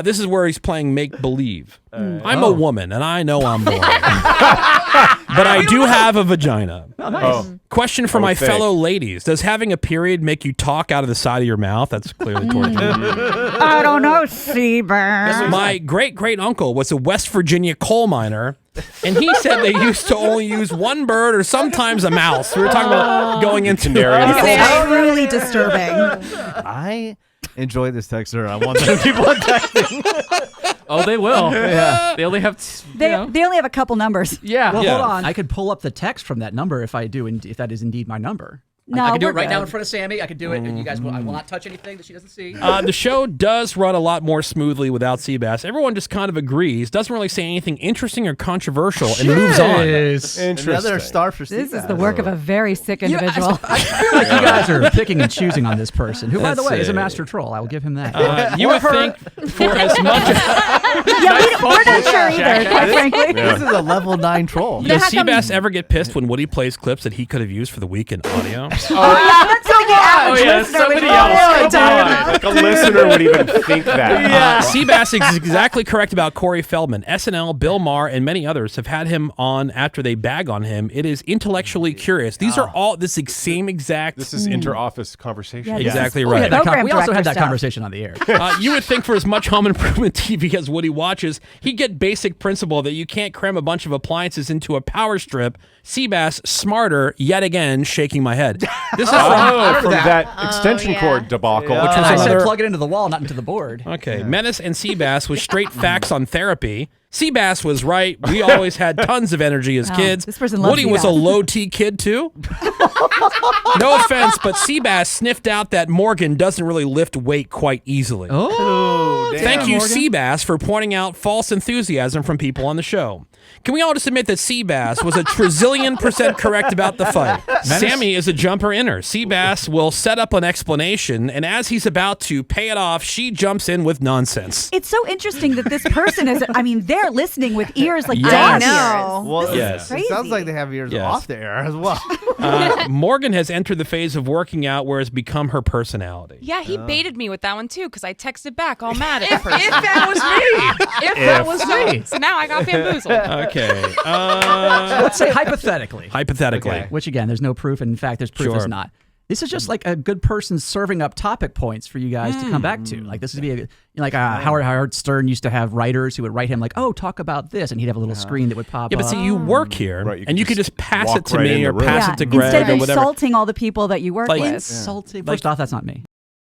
This is where he's playing make-believe. I'm a woman, and I know I'm boring. But I do have a vagina. Oh, nice. Question for my fellow ladies. Does having a period make you talk out of the side of your mouth? That's clearly towards you. I don't know, Sebas. My great-great-uncle was a West Virginia coal miner, and he said they used to only use one bird or sometimes a mouse. We were talking about going into It's really disturbing. I enjoy this texter. I want them to keep on texting. Oh, they will. Yeah. They only have. They only have a couple numbers. Yeah. Well, Yeah. hold on. I could pull up the text from that number if that is indeed my number. No, I can do it we're right now good. in front of Sammy. I could do it, and you guys will. I will not touch anything that she doesn't see. The show does run a lot more smoothly without Sebas. Everyone just kind of agrees, doesn't really say anything interesting or controversial, and moves on. Interesting. Another star for This Sebas. is the work of a very sick individual. I feel like you guys are picking and choosing on this person, who, by the Let's way, is a see. master troll. I will give him that. You would think for as much We're not sure either, quite frankly. This is a level 9 troll. Does how come- Sebas ever get pissed when Woody plays clips that he could have used for the weekend audio? That's something the average Oh, yeah, listener somebody would else. really Come talk on. about. Like a listener would even think that. Sebas is exactly correct about Corey Feldman. SNL, Bill Maher, and many others have had him on after they bag on him. It is intellectually curious. These are all this same exact. This is inter-office conversation. Yeah, exactly We right. had that Program we also had director that stuff. conversation on the air. You would think for as much home improvement TV as Woody watches, he'd get basic principle that you can't cram a bunch of appliances into a power strip. Sebas, smarter, yet again, shaking my head. This is From that extension cord debacle. which was I said another. plug it into the wall, not into the board. Okay, Menace and Sebas with straight facts on therapy. Sebas was right. We always had tons of energy as kids. this person loves Woody was a Sebas. low-T kid, too. No offense, but Sebas sniffed out that Morgan doesn't really lift weight quite easily. Oh, Thank you, Sebas, for pointing out false enthusiasm from people on the show. Can we all just admit that Sebas was a trillion% correct about the fight? Sammy is a jumper inner. Sebas will set up an explanation, and as he's about to pay it off, she jumps in with nonsense. It's so interesting that this person is, I mean, they're listening with ears like Yes. dog I ears. Well, Yes. it sounds like they have ears Yes. off the air as well. Morgan has entered the phase of working out where it's become her personality. Yeah, he baited me with that one too, because I texted back all mad at the person. If that was me. If that was me. So now I got bamboozled. Okay. let's say hypothetically. Hypothetically. Which again, there's no proof, and in fact, there's proof Sure. it's not. This is just like a good person serving up topic points for you guys to come back to. Like this would be Howard Stern used to have writers who would write him like, "Oh, talk about this," and he'd have a little screen that would pop Yeah, up. but see, you work here, Right, you and you can could just pass walk it to right in me the or room. pass Yeah, it to Greg instead or of whatever. insulting all the people that you work Like- with. Insulting. First off, that's not me.